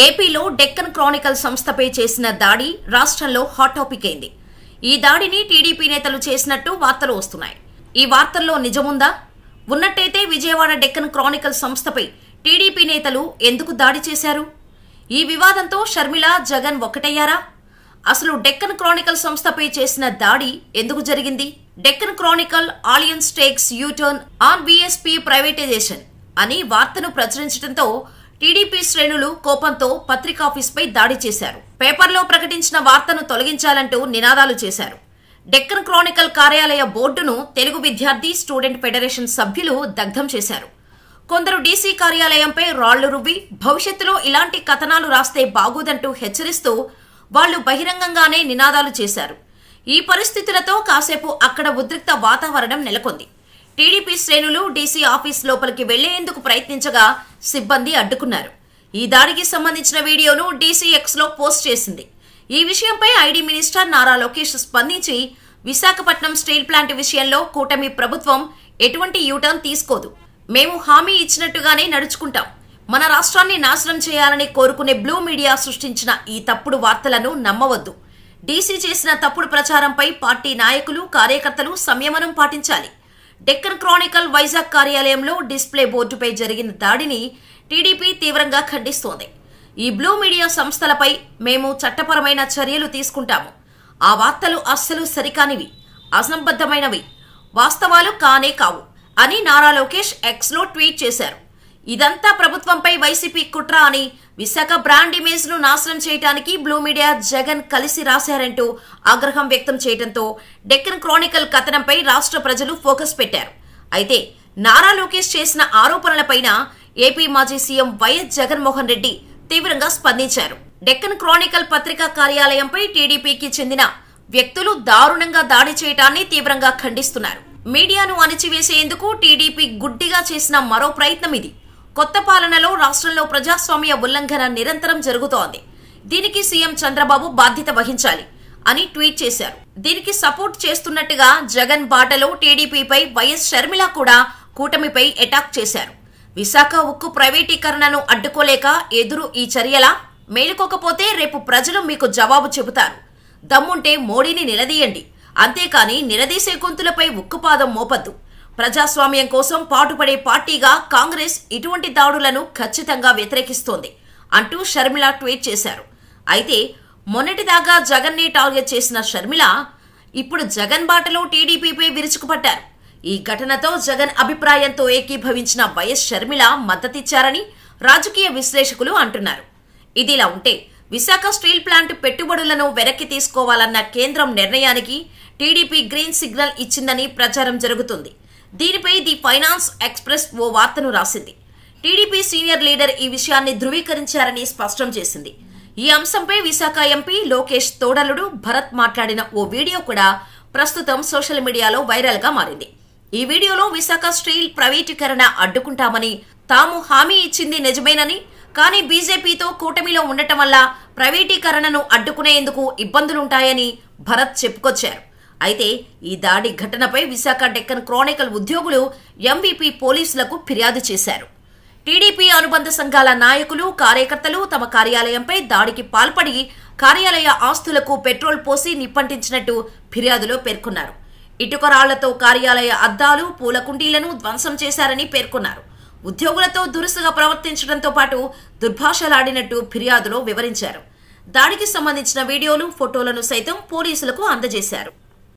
ఏపీలో డెక్కన్ క్రానికల్ సంస్థపై చేసిన దాడి రాష్ట్రంలో హాట్ టాపిక్ అయింది. ఈ దాడిని టీడీపీ నేతలు చేసినట్టు వార్తలు వస్తున్నాయి. ఈ వార్తల్లో నిజముందా? ఉన్నట్టయితే విజయవాడ డెక్కన్ క్రానికల్ సంస్థపై టీడీపీ నేతలు ఎందుకు దాడి చేశారు? ఈ వివాదంతో షర్మిల, జగన్ ఒక్కటయ్యారా? అసలు డెక్కన్ క్రానికల్ సంస్థపై చేసిన దాడి ఎందుకు జరిగింది? Deccan Chronicle alliance takes U turn on BSP privatisation అని వార్తను ప్రచురించడంతో టీడీపీ శ్రేణులు కోపంతో పత్రికాఫీస్పై దాడి చేశారు. పేపర్లో ప్రకటించిన వార్తను తొలగించాలంటూ నినాదాలు చేశారు. డెక్కన్ క్రానికల్ కార్యాలయ బోర్డును తెలుగు విద్యార్థి స్టూడెంట్ ఫెడరేషన్ సభ్యులు దగ్ధం చేశారు. కొందరు డీసీ కార్యాలయంపై రాళ్లు రువ్వి భవిష్యత్తులో ఇలాంటి కథనాలు రాస్తే బాగోదంటూ హెచ్చరిస్తూ వాళ్లు బహిరంగంగానే నినాదాలు చేశారు. ఈ పరిస్థితులతో కాసేపు అక్కడ ఉద్రిక్త వాతావరణం నెలకొంది. టీడీపీ శ్రేణులు డీసీ ఆఫీస్ లోపలికి వెళ్లేందుకు ప్రయత్నించగా సిబ్బంది అడ్డుకున్నారు. ఈ దాడికి సంబంధించిన వీడియోను డీసీ ఎక్స్ లో పోస్ట్ చేసింది. ఈ విషయంపై ఐటీ మినిస్టర్ నారా లోకేష్ స్పందించి విశాఖపట్నం స్టీల్ ప్లాంట్ విషయంలో కూటమి ప్రభుత్వం ఎటువంటి యూటర్న్ తీసుకోదు, మేము హామీ ఇచ్చినట్టుగానే నడుచుకుంటాం, మన రాష్ట్రాన్ని నాశనం చేయాలని కోరుకునే బ్లూ మీడియా సృష్టించిన ఈ తప్పుడు వార్తలను నమ్మవద్దు, డీసీ చేసిన తప్పుడు ప్రచారంపై పార్టీ నాయకులు, కార్యకర్తలు సంయమనం పాటించాలి. డెక్కన్ క్రానికల్ వైజాగ్ కార్యాలయంలో డిస్ప్లే బోర్డుపై జరిగిన దాడిని టీడీపీ తీవ్రంగా ఖండిస్తోంది. ఈ బ్లూ మీడియా సంస్థలపై మేము చట్టపరమైన చర్యలు తీసుకుంటాము. ఆ వార్తలు అస్సలు సరికానివి, అసంబద్ధమైనవి, వాస్తవాలు కానే కావు అని నారా లోకేష్ ఎక్స్ లో ట్వీట్ చేశారు. ఇదంతా ప్రభుత్వంపై వైసీపీ కుట్ర అని, విశాఖ బ్రాండ్ ఇమేజ్ ను నాశనం చేయడానికి బ్లూ మీడియా, జగన్ కలిసి రాశారంటూ ఆగ్రహం వ్యక్తం చేయడంతో డెక్కన్ క్రానికల్ కథనంపై రాష్ట్ర ప్రజలు ఫోకస్ పెట్టారు. అయితే నారా లోకేష్ చేసిన ఆరోపణలపైన ఏపీ మాజీ సీఎం వైఎస్ జగన్మోహన్ రెడ్డి తీవ్రంగా స్పందించారు. డెక్కన్ క్రానికల్ పత్రికా కార్యాలయంపై టీడీపీకి చెందిన వ్యక్తులు దారుణంగా దాడి చేయడాన్ని తీవ్రంగా ఖండిస్తున్నారు. మీడియాను అణిచివేసేందుకు టీడీపీ గుడ్డిగా చేసిన మరో ప్రయత్నం ఇది. కొత్త పాలనలో రాష్ట్రంలో ప్రజాస్వామ్య ఉల్లంఘన నిరంతరం జరుగుతోంది, దీనికి సీఎం చంద్రబాబు బాధ్యత వహించాలి అని ట్వీట్ చేశారు. దీనికి సపోర్ట్ చేస్తున్నట్టుగా జగన్ బాటలో టీడీపీపై వైఎస్ షర్మిల కూడా కూటమిపై అటాక్ చేశారు. విశాఖ ఉక్కు ప్రైవేటీకరణను అడ్డుకోలేక ఎదురు ఈ చర్యలా? మేలుకోకపోతే రేపు ప్రజలు మీకు జవాబు చెబుతారు. దమ్ముంటే మోడీని నిలదీయండి, అంతేకాని నిలదీసే గొంతులపై ఉక్కుపాదం మోపద్దు. ప్రజాస్వామ్యం కోసం పాటుపడే పార్టీగా కాంగ్రెస్ ఇటువంటి దాడులను ఖచ్చితంగా వ్యతిరేకిస్తోంది అంటూ షర్మిల ట్వీట్ చేశారు. అయితే మొన్నటిదాకా జగన్ ని టార్గెట్ చేసిన షర్మిల ఇప్పుడు జగన్ బాటలో టీడీపీపై విరుచుకుపడ్డారు. ఈ ఘటనతో జగన్ అభిప్రాయంతో ఏకీభవించిన వైఎస్ షర్మిల మద్దతిచ్చారని రాజకీయ విశ్లేషకులు అంటున్నారు. ఇదిలా ఉంటే విశాఖ స్టీల్ ప్లాంట్ పెట్టుబడులను వెనక్కి తీసుకోవాలన్న కేంద్రం నిర్ణయానికి టీడీపీ గ్రీన్ సిగ్నల్ ఇచ్చిందని ప్రచారం జరుగుతుంది. దీనిపై ది ఫైనాన్స్ ఎక్స్ప్రెస్ ఓ వార్తను రాసింది. టీడీపీ సీనియర్ లీడర్ ఈ విషయాన్ని ధృవీకరించారని స్పష్టం చేసింది. ఈ అంశంపై విశాఖ ఎంపీ లోకేష్ తోడలుడు భరత్ మాట్లాడిన ఓ వీడియో కూడా ప్రస్తుతం సోషల్ మీడియాలో వైరల్ గా మారింది. ఈ వీడియోలో విశాఖ స్టీల్ ప్రైవేటీకరణ అడ్డుకుంటామని, తాము హామీ ఇచ్చింది నిజమేనని, కానీ బీజేపీతో కూటమిలో ఉండటం వల్ల ప్రైవేటీకరణను అడ్డుకునేందుకు ఇబ్బందులుంటాయని భరత్ చెప్పుకొచ్చారు. అయితే ఈ దాడి ఘటనపై విశాఖ డెక్కన్ క్రానికల్ ఉద్యోగులు ఎంవీపీ పోలీసులకు ఫిర్యాదు చేశారు. టీడీపీ అనుబంధ సంఘాల నాయకులు, కార్యకర్తలు తమ కార్యాలయంపై దాడికి పాల్పడి కార్యాలయ ఆస్తులకు పెట్రోల్ పోసి నిప్పంటించినట్టు ఫిర్యాదులో పేర్కొన్నారు. ఇటుక రాళ్లతో కార్యాలయ అద్దాలు, పూల కుండీలను ధ్వంసం చేశారని పేర్కొన్నారు. ఉద్యోగులతో దురుసుగా ప్రవర్తించడంతో పాటు దుర్భాషలాడినట్టు ఫిర్యాదులో వివరించారు. దాడికి సంబంధించిన వీడియోలు, ఫోటోలను సైతం పోలీసులకు అందజేశారు.